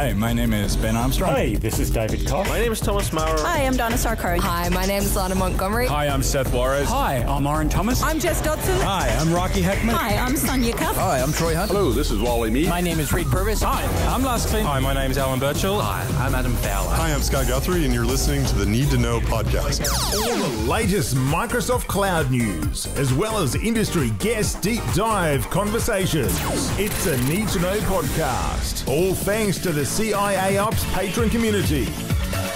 Hi, my name is Ben Armstrong. Hey, this is David Koch. My name is Thomas Maurer. Hi, I'm Donna Sarkari. Hi, my name is Lana Montgomery. Hi, I'm Seth Juarez. Hi, I'm Aaron Thomas. I'm Jess Dodson. Hi, I'm Rocky Heckman. Hi, I'm Sonia Cuff. Hi, I'm Troy Hunt. Hello, this is Wally Mead. My name is Reed Purvis. Hi, I'm Lars Klint. Hi, my name is Alan Birchall. Hi, I'm Adam Fowler. Hi, I'm Scott Guthrie, and you're listening to the Need to Know podcast. All the latest Microsoft Cloud news, as well as industry guest deep dive conversations. It's a Need to Know podcast. All thanks to the CIA Ops patron community.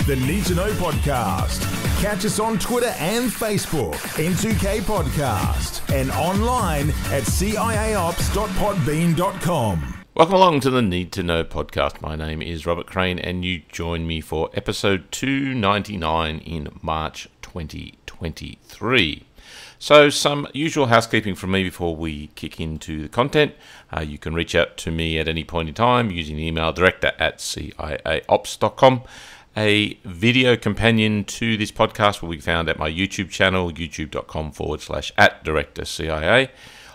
The Need to Know podcast. Catch us on Twitter and Facebook, N2K Podcast, and online at ciaops.podbean.com. Welcome along to the Need to Know podcast. My name is Robert Crane, and you join me for episode 299 in March 2023. So some usual housekeeping from me before we kick into the content. You can reach out to me at any point in time using the email director@ciaops.com. A video companion to this podcast will be found at my YouTube channel, youtube.com/@directorcia.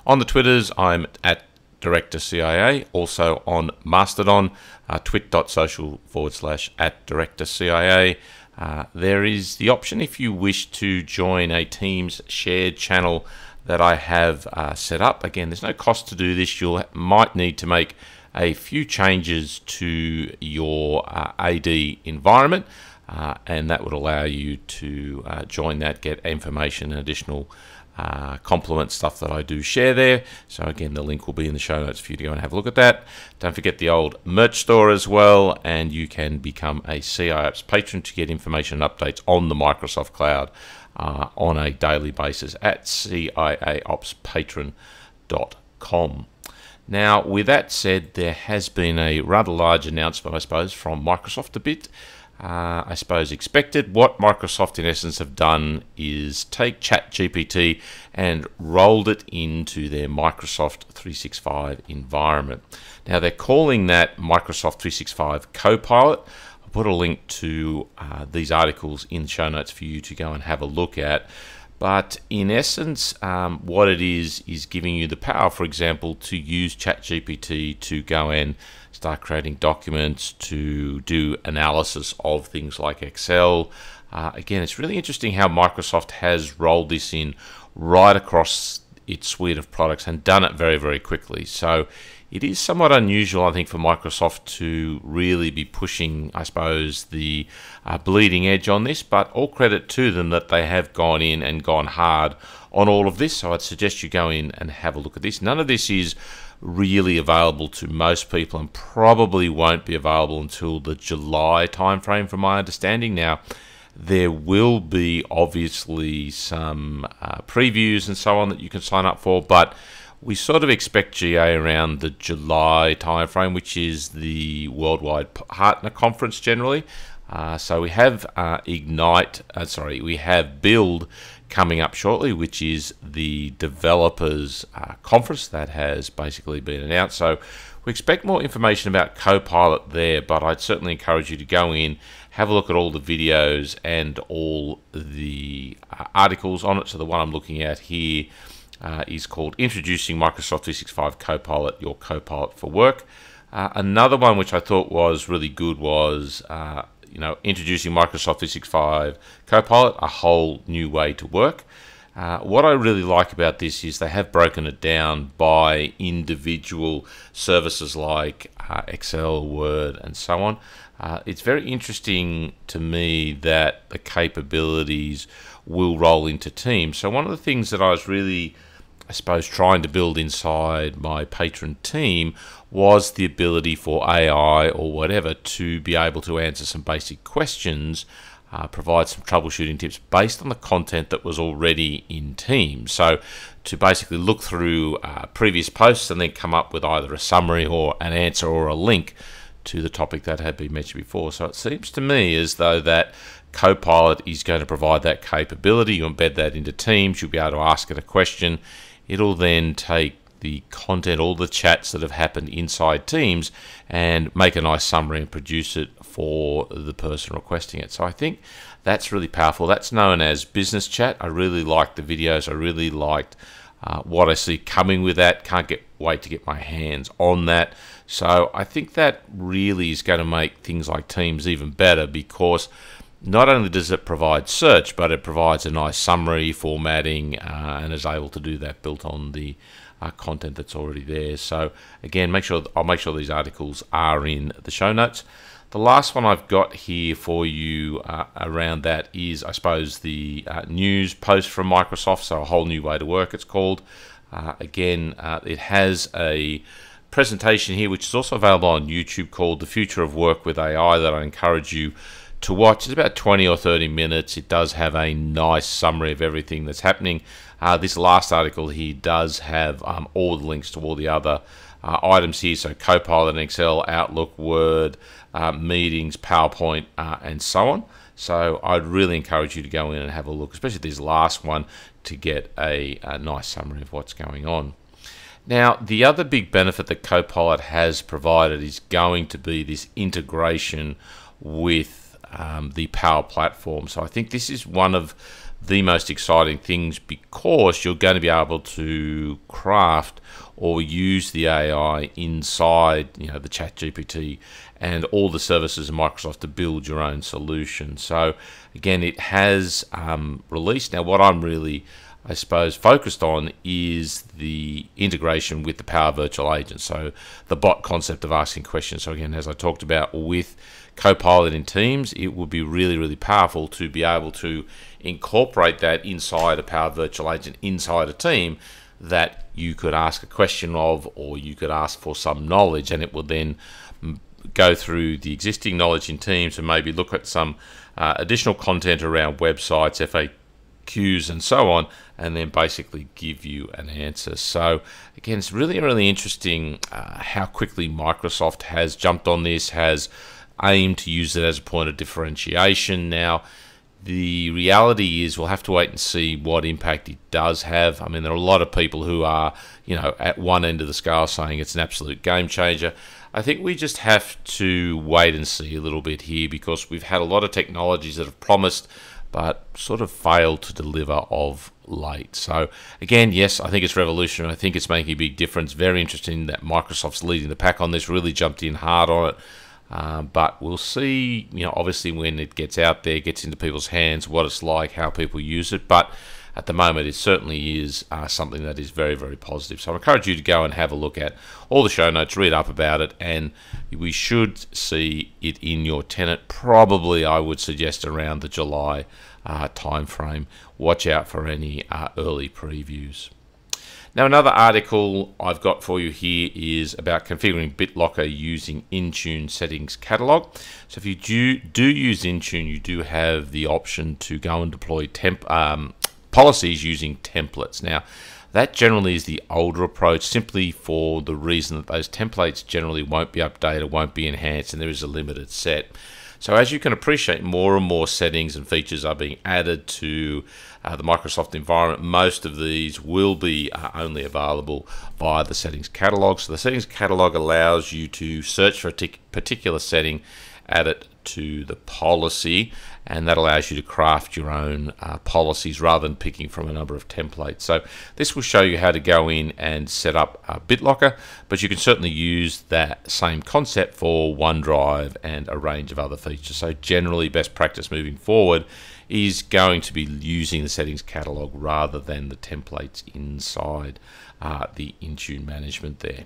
On the Twitters, I'm at directorcia. Also on Mastodon, twit.social/@directorcia. There is the option if you wish to join a Teams shared channel that I have set up. Again, there's no cost to do this. You might need to make a few changes to your AD environment, and that would allow you to join that, get information and additional compliment stuff that I do share there. So again, the link will be in the show notes for you to go and have a look at that. Don't forget the old merch store as well, and you can become a CIOps patron to get information and updates on the Microsoft Cloud on a daily basis at ciaopspatron.com. Now, with that said, there has been a rather large announcement, I suppose, from Microsoft a bit. I suppose expected. What Microsoft in essence have done is take ChatGPT and rolled it into their Microsoft 365 environment. Now they're calling that Microsoft 365 Copilot. I'll put a link to these articles in the show notes for you to go and have a look at. But in essence, what it is giving you the power, for example, to use ChatGPT to go and start creating documents, to do analysis of things like Excel. Again, it's really interesting how Microsoft has rolled this in right across its suite of products and done it very, very quickly. So it is somewhat unusual, I think, for Microsoft to really be pushing, I suppose, the bleeding edge on this, but all credit to them that they have gone in and gone hard on all of this. So I'd suggest you go in and have a look at this. None of this is really available to most people and probably won't be available until the July timeframe, from my understanding. Now, there will be obviously some previews and so on that you can sign up for, but we sort of expect GA around the July timeframe, which is the Worldwide Partner Conference generally. So we have we have Build coming up shortly, which is the developers conference that has basically been announced. So we expect more information about Copilot there, but I'd certainly encourage you to go in, have a look at all the videos and all the articles on it. So the one I'm looking at here is called Introducing Microsoft 365 Copilot, Your Copilot for Work. Another one which I thought was really good was Introducing Microsoft 365 Copilot, a whole new way to work. What I really like about this is they have broken it down by individual services like Excel, Word, and so on. It's very interesting to me that the capabilities will roll into Teams. So one of the things that I was really, I suppose, trying to build inside my patron team was the ability for AI or whatever to be able to answer some basic questions, provide some troubleshooting tips based on the content that was already in Teams. So to basically look through previous posts and then come up with either a summary or an answer or a link to the topic that had been mentioned before. So it seems to me as though that Copilot is going to provide that capability. You embed that into Teams, you'll be able to ask it a question. It'll then take the content, all the chats that have happened inside Teams, and make a nice summary and produce it for the person requesting it. So I think that's really powerful. That's known as business chat. I really liked the videos. I really liked what I see coming with that. Can't wait to get my hands on that. So I think that really is going to make things like Teams even better, because not only does it provide search, but it provides a nice summary, formatting, and is able to do that built on the content that's already there. So again, I'll make sure these articles are in the show notes. The last one I've got here for you around that is, I suppose, the news post from Microsoft. So a whole new way to work, it's called. Again, it has a presentation here, which is also available on YouTube, called The Future of Work with AI, that I encourage you to watch. It's about 20 or 30 minutes. It does have a nice summary of everything that's happening. This last article here does have all the links to all the other items here, so Copilot in Excel, Outlook, Word, meetings, PowerPoint, and so on. So I'd really encourage you to go in and have a look, especially this last one, to get a nice summary of what's going on. Now, the other big benefit that Copilot has provided is going to be this integration with the Power Platform. So I think this is one of the most exciting things, because you're going to be able to craft or use the AI inside, the ChatGPT and all the services of Microsoft to build your own solution. So again, it has released. Now, what I'm really, I suppose, focused on is the integration with the Power Virtual Agent, so the bot concept of asking questions. So again, as I talked about with Copilot in Teams, it would be really, really powerful to be able to incorporate that inside a Power Virtual Agent, inside a team, that you could ask a question of, or you could ask for some knowledge, and it will then go through the existing knowledge in Teams and maybe look at some additional content around websites, FAQs, and so on, and then basically give you an answer. So again, it's really, really interesting how quickly Microsoft has jumped on this, has aimed to use it as a point of differentiation. Now, the reality is we'll have to wait and see what impact it does have. I mean, there are a lot of people who are, at one end of the scale saying it's an absolute game changer. I think we just have to wait and see a little bit here, because we've had a lot of technologies that have promised but sort of failed to deliver of late. So again, yes, I think it's revolutionary. I think it's making a big difference. Very interesting that Microsoft's leading the pack on this, really jumped in hard on it. But we'll see, obviously when it gets out there, gets into people's hands, what it's like, how people use it. But at the moment, it certainly is something that is very, very positive. So I encourage you to go and have a look at all the show notes, read up about it, and we should see it in your tenant. Probably, I would suggest, around the July time frame. Watch out for any early previews. Now, another article I've got for you here is about configuring BitLocker using Intune settings catalog. So if you do use Intune, you do have the option to go and deploy policies using templates. Now, that generally is the older approach, simply for the reason that those templates generally won't be updated, won't be enhanced, and there is a limited set. So as you can appreciate, more and more settings and features are being added to the Microsoft environment. Most of these will be only available via the settings catalog. So the settings catalog allows you to search for a particular setting, add it to the policy, and that allows you to craft your own policies rather than picking from a number of templates. So this will show you how to go in and set up BitLocker, but you can certainly use that same concept for OneDrive and a range of other features. So generally, best practice moving forward is going to be using the settings catalog rather than the templates inside the Intune management there.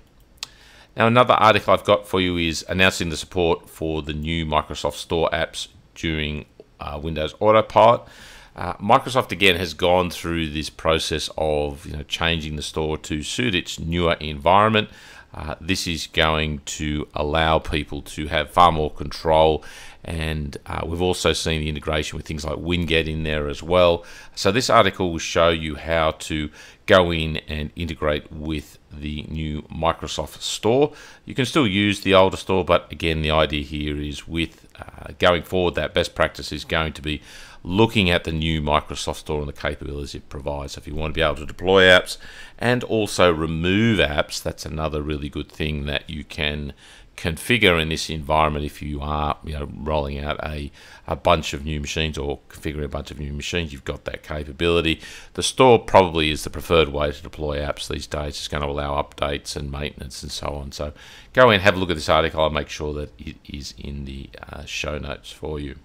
Now, another article I've got for you is announcing the support for the new Microsoft Store apps during Windows Autopilot. Microsoft again has gone through this process of changing the store to suit its newer environment. This is going to allow people to have far more control, and we've also seen the integration with things like Winget in there as well. So this article will show you how to go in and integrate with the new Microsoft Store. You can still use the older store, but again, the idea here is with going forward, that best practice is going to be looking at the new Microsoft Store and the capabilities it provides. So if you want to be able to deploy apps and also remove apps, that's another really good thing that you can configure in this environment if you are rolling out a bunch of new machines or configuring a bunch of new machines. You've got that capability. The store probably is the preferred way to deploy apps these days. It's going to allow updates and maintenance and so on. So go in, have a look at this article. I'll make sure that it is in the show notes for you.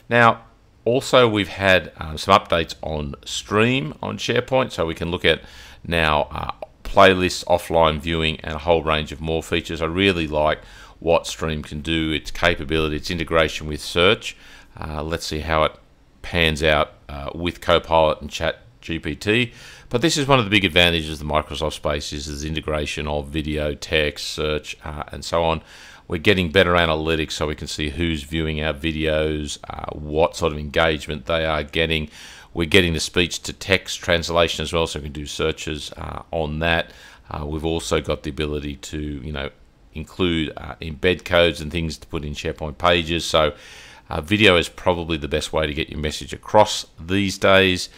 Now, also we've had some updates on Stream on SharePoint, so we can look at now playlists, offline viewing, and a whole range of more features. I really like what Stream can do, its capability, its integration with search. Let's see how it pans out with Copilot and ChatGPT. But this is one of the big advantages of the Microsoft space, is the integration of video, text, search, and so on. We're getting better analytics, so we can see who's viewing our videos, what sort of engagement they are getting. We're getting the speech-to-text translation as well, so we can do searches on that. We've also got the ability to, include embed codes and things to put in SharePoint pages. So video is probably the best way to get your message across these days.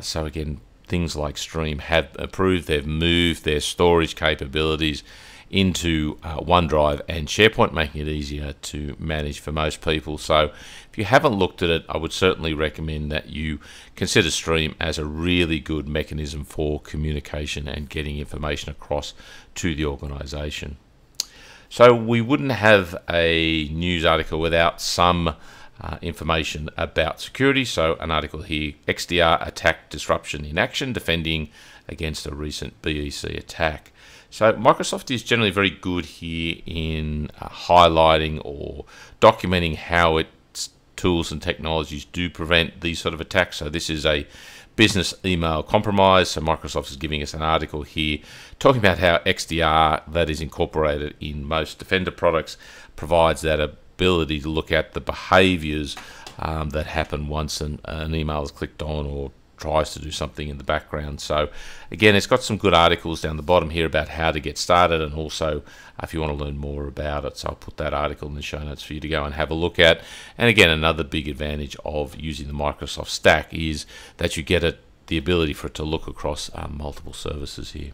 So again, things like Stream have approved. They've moved their storage capabilities into OneDrive and SharePoint, making it easier to manage for most people. So if you haven't looked at it, I would certainly recommend that you consider Stream as a really good mechanism for communication and getting information across to the organization. So we wouldn't have a news article without some information about security. So an article here, XDR attack disruption in action, defending against a recent BEC attack. So Microsoft is generally very good here in highlighting or documenting how its tools and technologies do prevent these sort of attacks. So this is a business email compromise. So Microsoft is giving us an article here talking about how XDR, that is incorporated in most Defender products, provides that ability to look at the behaviors that happen once an email is clicked on or tries to do something in the background. So again, it's got some good articles down the bottom here about how to get started, and also if you want to learn more about it. So I'll put that article in the show notes for you to go and have a look at. And again, another big advantage of using the Microsoft stack is that you get the ability for it to look across multiple services here.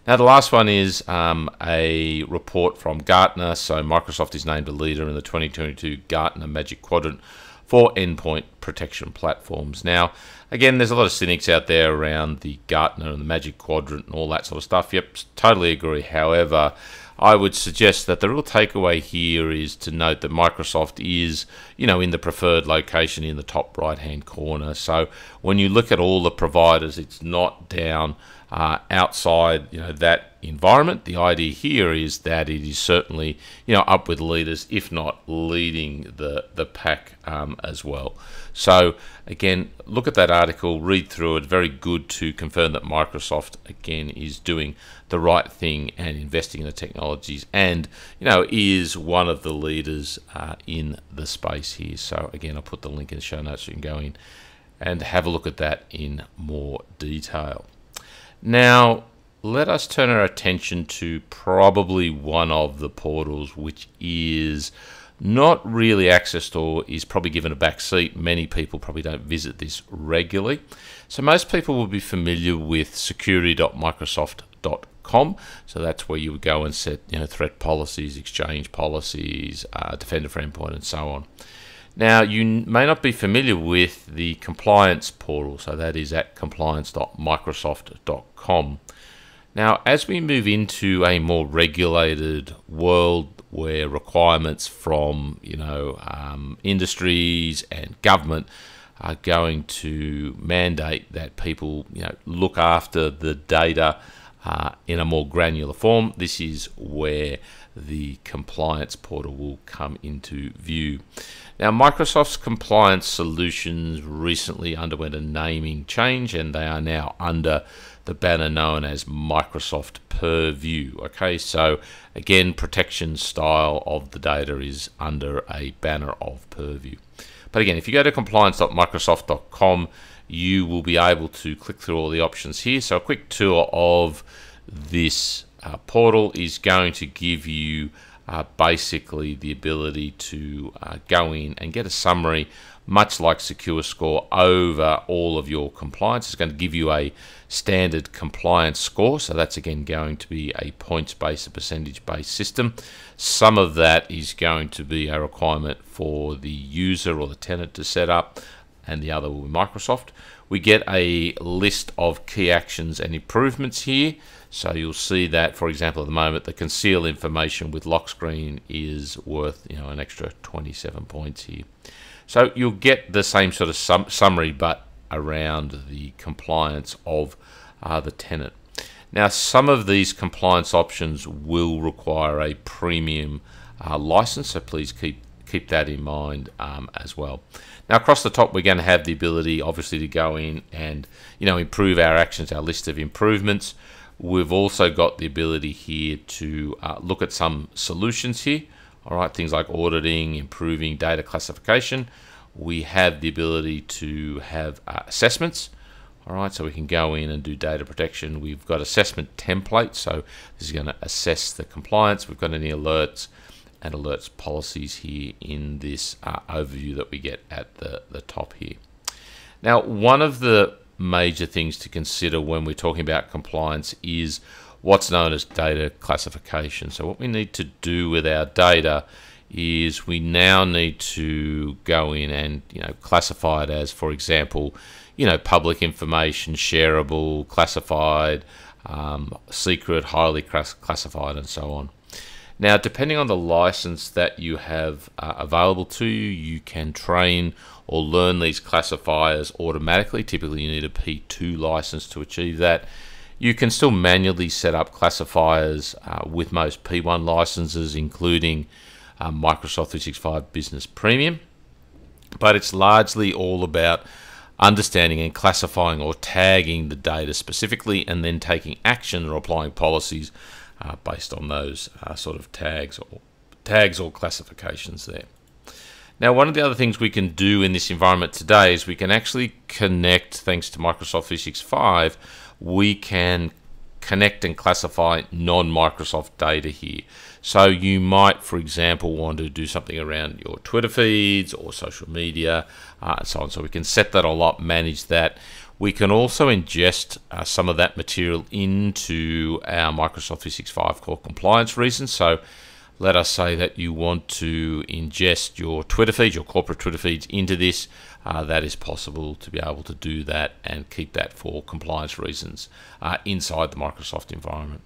Now the last one is a report from Gartner. So Microsoft is named a leader in the 2022 Gartner Magic Quadrant for endpoint protection platforms. Now, again, there's a lot of cynics out there around the Gartner and the Magic Quadrant and all that sort of stuff. Yep, totally agree. However, I would suggest that the real takeaway here is to note that Microsoft is, in the preferred location in the top right-hand corner. So when you look at all the providers, it's not down outside, that environment. The idea here is that it is certainly, up with leaders, if not leading the pack as well. So again, look at that article, read through it. Very good to confirm that Microsoft again is doing the right thing and investing in the technologies, and is one of the leaders in the space here. So again, I'll put the link in the show notes so you can go in and have a look at that in more detail. Now, let us turn our attention to probably one of the portals which is not really accessed or is probably given a back seat. Many people probably don't visit this regularly. So most people will be familiar with security.microsoft.com. So that's where you would go and set threat policies, exchange policies, Defender for Endpoint, and so on. Now, you may not be familiar with the compliance portal, so that is at compliance.microsoft.com. Now, as we move into a more regulated world where requirements from industries and government are going to mandate that people look after the data in a more granular form, this is where the compliance portal will come into view. Now, Microsoft's compliance solutions recently underwent a naming change, and they are now under the banner known as Microsoft Purview. Okay, so again, protection style of the data is under a banner of Purview. But again, if you go to compliance.microsoft.com, you will be able to click through all the options here. So a quick tour of this portal is going to give you basically the ability to go in and get a summary, much like Secure Score, over all of your compliance. It's going to give you a standard compliance score. So that's again going to be a points-based, a percentage-based system. Some of that is going to be a requirement for the user or the tenant to set up, and the other will be Microsoft. We get a list of key actions and improvements here. So you'll see that, for example, at the moment, the conceal information with lock screen is worth an extra 27 points here. So you'll get the same sort of summary, but around the compliance of the tenant. Now, some of these compliance options will require a premium license, so please keep that in mind as well. Now, across the top, we're going to have the ability, obviously, to go in and improve our actions, our list of improvements. We've also got the ability here to look at some solutions here. All right, things like auditing, improving data classification. We have the ability to have assessments. All right, so we can go in and do data protection. We've got assessment templates, so this is going to assess the compliance. We've got any alerts and alerts policies here in this overview that we get at the top here. Now, one of the major things to consider when we're talking about compliance is what's known as data classification. So what we need to do with our data is we now need to go in and classify it as, for example, public information, shareable, classified, secret, highly classified, and so on. Now, depending on the license that you have available to you, you can train or learn these classifiers automatically. Typically, you need a P2 license to achieve that. You can still manually set up classifiers with most P1 licenses, including Microsoft 365 Business Premium. But it's largely all about understanding and classifying or tagging the data specifically, and then taking action or applying policies based on those sort of tags or classifications there. Now, one of the other things we can do in this environment today is we can actually connect, thanks to Microsoft 365, we can connect and classify non-Microsoft data here. So you might, for example, want to do something around your Twitter feeds or social media and so on. So we can set that all up, manage that. We can also ingest some of that material into our Microsoft 365 core compliance reasons. So let us say that you want to ingest your Twitter feeds, your corporate Twitter feeds into this. That is possible to be able to do that and keep that for compliance reasons inside the Microsoft environment.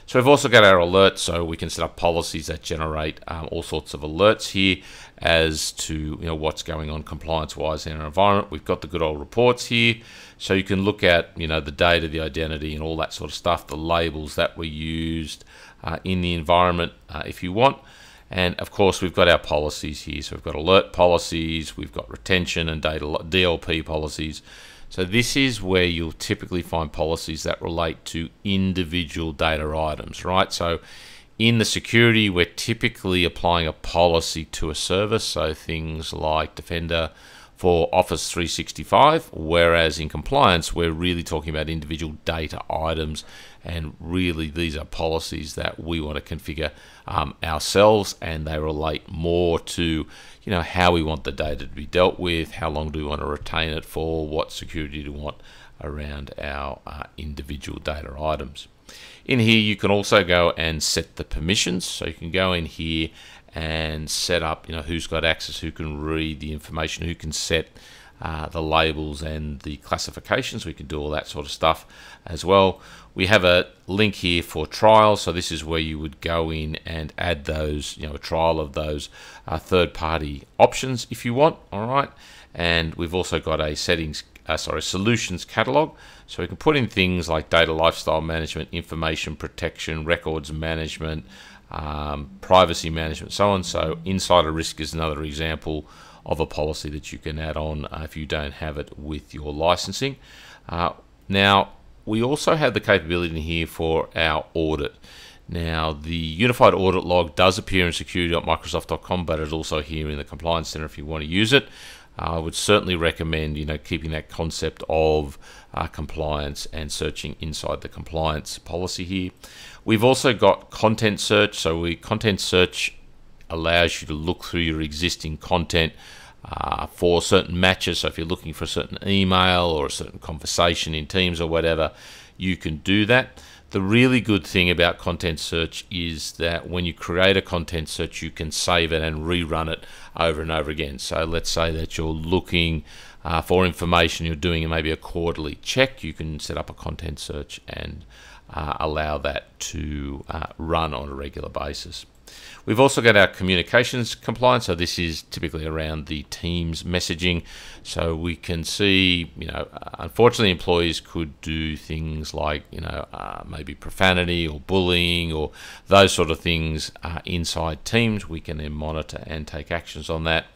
So we've also got our alerts, so we can set up policies that generate all sorts of alerts here as to what's going on compliance-wise in our environment. We've got the good old reports here, so you can look at the data, the identity, and all that sort of stuff, the labels that were used in the environment if you want. And of course, we've got our policies here. So we've got alert policies, we've got retention and data DLP policies. So this is where you'll typically find policies that relate to individual data items, right? So in the security, we're typically applying a policy to a service, so things like Defender for Office 365, whereas in compliance, we're really talking about individual data items, and really these are policies that we want to configure ourselves, and they relate more to how we want the data to be dealt with, how long do we want to retain it for, what security do we want around our individual data items. In here, you can also go and set the permissions, so you can go in here and set up who's got access, who can read the information, who can set the labels and the classifications. We can do all that sort of stuff as well. We have a link here for trials, so this is where you would go in and add those, a trial of those third-party options if you want. All right, and we've also got a solutions catalog, so we can put in things like data lifestyle management, information protection, records management, privacy management, so on. So insider risk is another example of a policy that you can add on if you don't have it with your licensing. Now, we also have the capability in here for our audit. Now, the unified audit log does appear in security.microsoft.com, but it's also here in the Compliance Center if you want to use it. I would certainly recommend, keeping that concept of compliance and searching inside the compliance policy here. We've also got content search. So content search allows you to look through your existing content for certain matches. So if you're looking for a certain email or a certain conversation in Teams or whatever, you can do that. The really good thing about content search is that when you create a content search, you can save it and rerun it over and over again. So let's say that you're looking for information, you're doing maybe a quarterly check, you can set up a content search and allow that to run on a regular basis. We've also got our communications compliance. So this is typically around the Teams messaging. So we can see, unfortunately, employees could do things like, maybe profanity or bullying or those sort of things inside Teams. We can then monitor and take actions on that.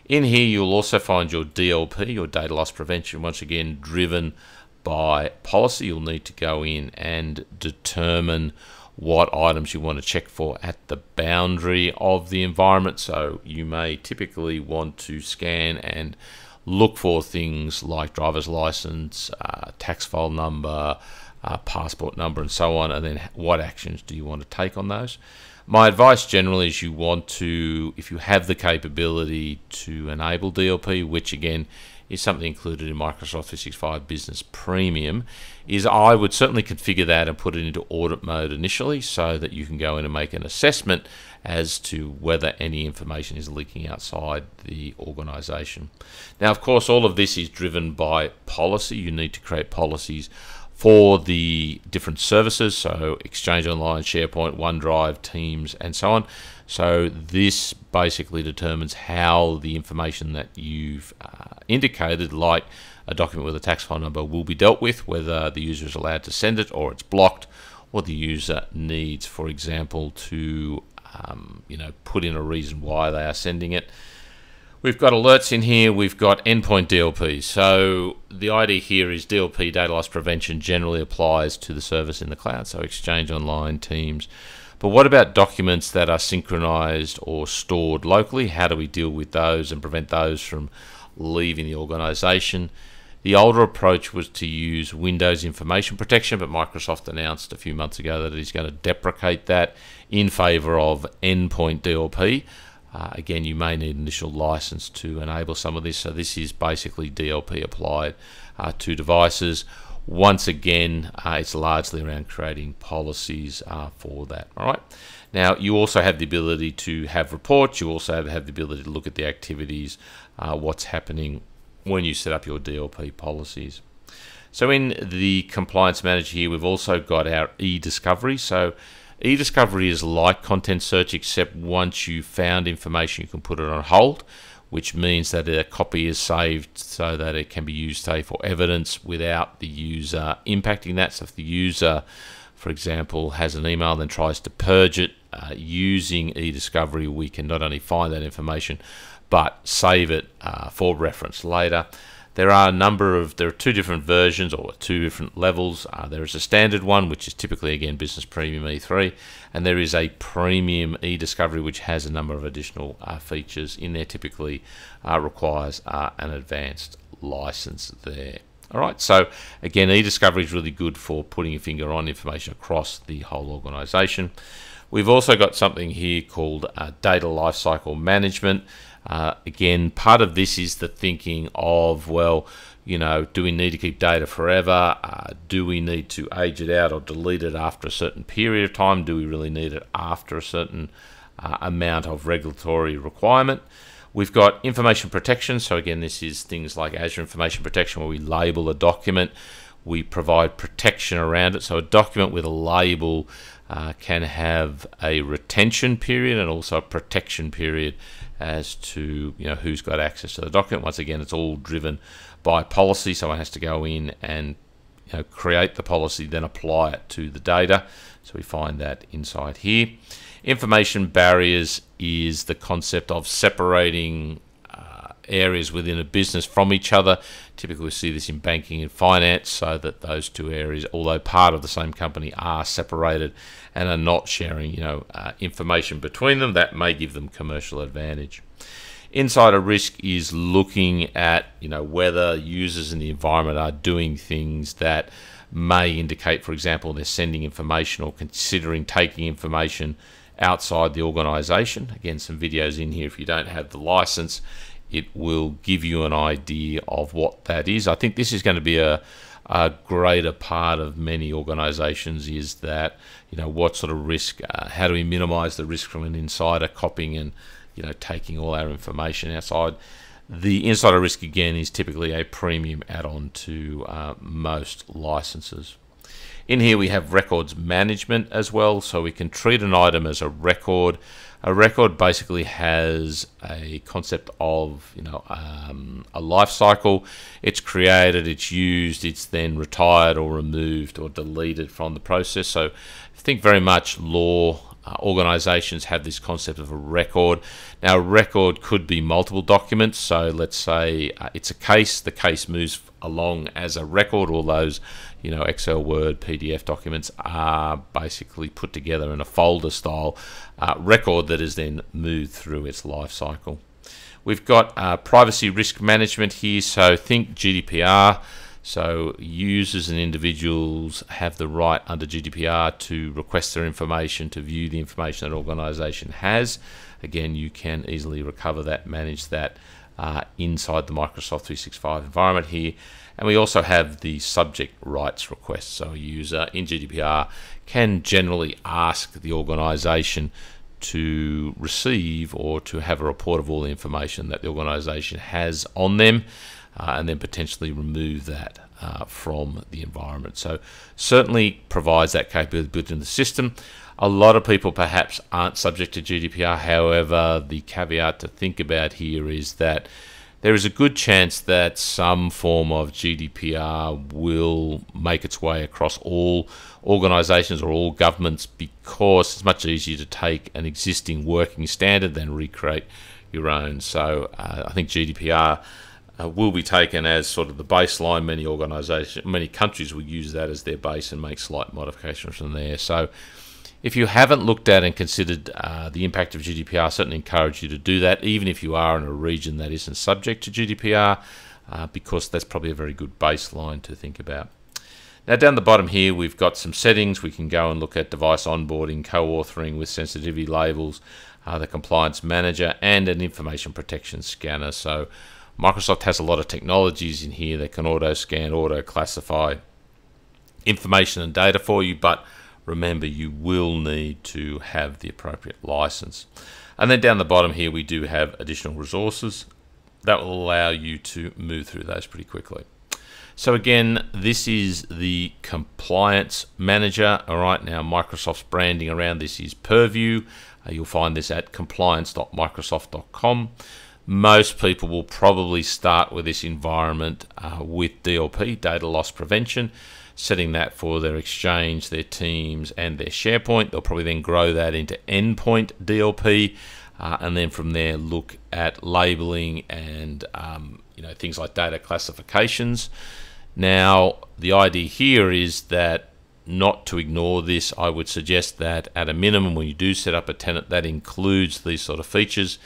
In here, you'll also find your DLP, your data loss prevention, once again, driven by policy. You'll need to go in and determine what items you want to check for at the boundary of the environment. So you may typically want to scan and look for things like driver's license, tax file number, passport number, and so on, and then what actions do you want to take on those. My advice generally is you want to, if you have the capability to enable DLP, which again is something included in Microsoft 365 Business Premium, is I would certainly configure that and put it into audit mode initially so that you can go in and make an assessment as to whether any information is leaking outside the organization. Now, of course, all of this is driven by policy. You need to create policies for the different services, so Exchange Online, SharePoint, OneDrive, Teams, and so on. So this basically determines how the information that you've indicated, like a document with a tax file number, will be dealt with, whether the user is allowed to send it or it's blocked, or the user needs, for example, to put in a reason why they are sending it. We've got alerts in here. We've got endpoint DLP. So the idea here is DLP, data loss prevention, generally applies to the service in the cloud, so Exchange Online, Teams. But what about documents that are synchronized or stored locally? How do we deal with those and prevent those from leaving the organization? The older approach was to use Windows Information Protection, but Microsoft announced a few months ago that it's going to deprecate that in favor of endpoint DLP. Again, you may need initial license to enable some of this. So this is basically DLP applied to devices. Once again, it's largely around creating policies for that. All right. Now, you also have the ability to have reports. You also have the ability to look at the activities, what's happening when you set up your DLP policies. So in the Compliance Manager here, we've also got our e-discovery. So e-discovery is like content search, except once you've found information, you can put it on hold, which means that a copy is saved so that it can be used, say, for evidence without the user impacting that. So if the user, for example, has an email and then tries to purge it using e-discovery, we can not only find that information, but save it for reference later. There are two different versions or two different levels. There is a standard one, which is typically, again, Business Premium E3, and there is a Premium e-discovery, which has a number of additional features in there. Typically requires an advanced license there. All right, so again, e-discovery is really good for putting your finger on information across the whole organization. We've also got something here called data lifecycle management. Again, part of this is the thinking of, well, do we need to keep data forever? Do we need to age it out or delete it after a certain period of time? Do we really need it after a certain amount of regulatory requirement? We've got information protection. So again, this is things like Azure Information Protection, where we label a document. We provide protection around it. So a document with a label can have a retention period and also a protection period as to who's got access to the document. Once again, it's all driven by policy. Someone has to go in and create the policy, then apply it to the data. So we find that inside here. Information barriers is the concept of separating areas within a business from each other. Typically we see this in banking and finance, so that those two areas, although part of the same company, are separated and are not sharing information between them. That may give them commercial advantage. Insider risk is looking at, whether users in the environment are doing things that may indicate, for example, they're sending information or considering taking information outside the organization. Again, some videos in here. If you don't have the license, it will give you an idea of what that is. I think this is going to be a greater part of many organizations, is that, what sort of risk, how do we minimize the risk from an insider copying and, taking all our information outside. The insider risk, again, is typically a premium add-on to most licenses. In here we have records management as well, so we can treat an item as a record. A record basically has a concept of a life cycle. It's created, it's used, it's then retired or removed or deleted from the process. So I think very much law organizations have this concept of a record. Now, a record could be multiple documents. So let's say it's a case. The case moves along as a record. All those Excel, Word, PDF documents are basically put together in a folder style record that is then moved through its life cycle. We've got privacy risk management here. So think GDPR. So users and individuals have the right under GDPR to request their information, to view the information that an organization has. Again, you can easily recover that, manage that inside the Microsoft 365 environment here. And we also have the subject rights request. So a user in GDPR can generally ask the organization to receive or to have a report of all the information that the organization has on them, and then potentially remove that from the environment. So certainly provides that capability built in the system. A lot of people perhaps aren't subject to GDPR. However, the caveat to think about here is that there is a good chance that some form of GDPR will make its way across all organizations or all governments, because it's much easier to take an existing working standard than recreate your own. So I think GDPR will be taken as sort of the baseline. Many countries will use that as their base and make slight modifications from there. So if you haven't looked at and considered the impact of GDPR, I certainly encourage you to do that, even if you are in a region that isn't subject to GDPR, because that's probably a very good baseline to think about. Now, down the bottom here, we've got some settings. We can go and look at device onboarding, co-authoring with sensitivity labels, the compliance manager, and an information protection scanner. So Microsoft has a lot of technologies in here that can auto-scan, auto-classify information and data for you, but remember, you will need to have the appropriate license. And then down the bottom here, we do have additional resources that will allow you to move through those pretty quickly. So again, this is the compliance manager. All right, now Microsoft's branding around this is Purview. You'll find this at compliance.microsoft.com. Most people will probably start with this environment with DLP, data loss prevention, setting that for their Exchange, their Teams, and their SharePoint. They'll probably then grow that into Endpoint DLP, and then from there look at labeling and things like data classifications. Now, the idea here is that not to ignore this. I would suggest that at a minimum, when you do set up a tenant that includes these sort of features,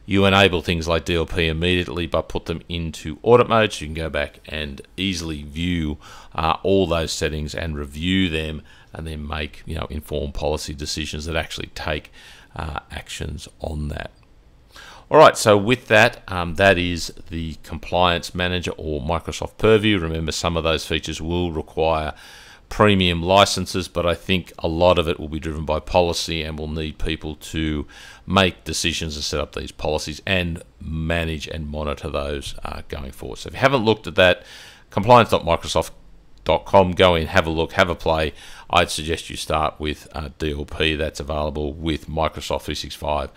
you enable things like DLP immediately, but put them into audit mode so you can go back and easily view all those settings and review them, and then make informed policy decisions that actually take actions on that. All right, so with that, that is the Compliance Manager or Microsoft Purview. Remember, some of those features will require premium licenses, but I think a lot of it will be driven by policy, and will need people to make decisions and set up these policies and manage and monitor those going forward. So if you haven't looked at that, compliance.microsoft.com, go in, have a look, have a play. I'd suggest you start with DLP. That's available with Microsoft 365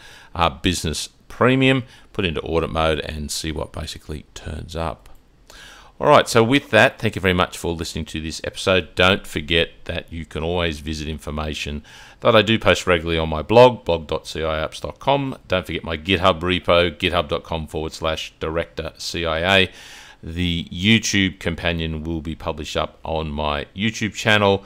Business Premium. Put into audit mode and see what basically turns up. All right, so with that, thank you very much for listening to this episode. Don't forget that you can always visit information that I do post regularly on my blog, blog.ciapps.com. Don't forget my GitHub repo, github.com/directorcia. The YouTube companion will be published up on my YouTube channel.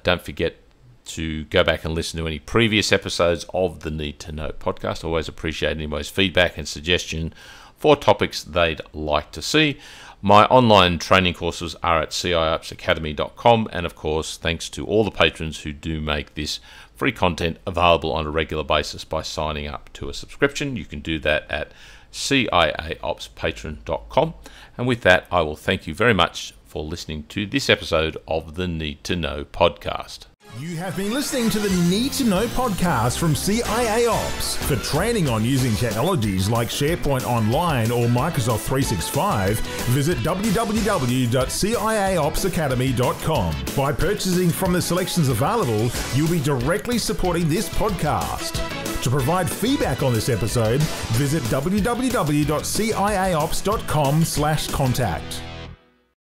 Don't forget to go back and listen to any previous episodes of the Need to Know podcast. I always appreciate anybody's feedback and suggestion for topics they'd like to see. My online training courses are at ciopsacademy.com, and of course, thanks to all the patrons who do make this free content available on a regular basis by signing up to a subscription. You can do that at ciaopspatron.com. And with that, I will thank you very much for listening to this episode of the Need to Know podcast. You have been listening to the Need to Know podcast from CIA Ops. For training on using technologies like SharePoint Online or Microsoft 365, visit www.ciaopsacademy.com. By purchasing from the selections available, you'll be directly supporting this podcast. To provide feedback on this episode, visit www.ciaops.com/contact.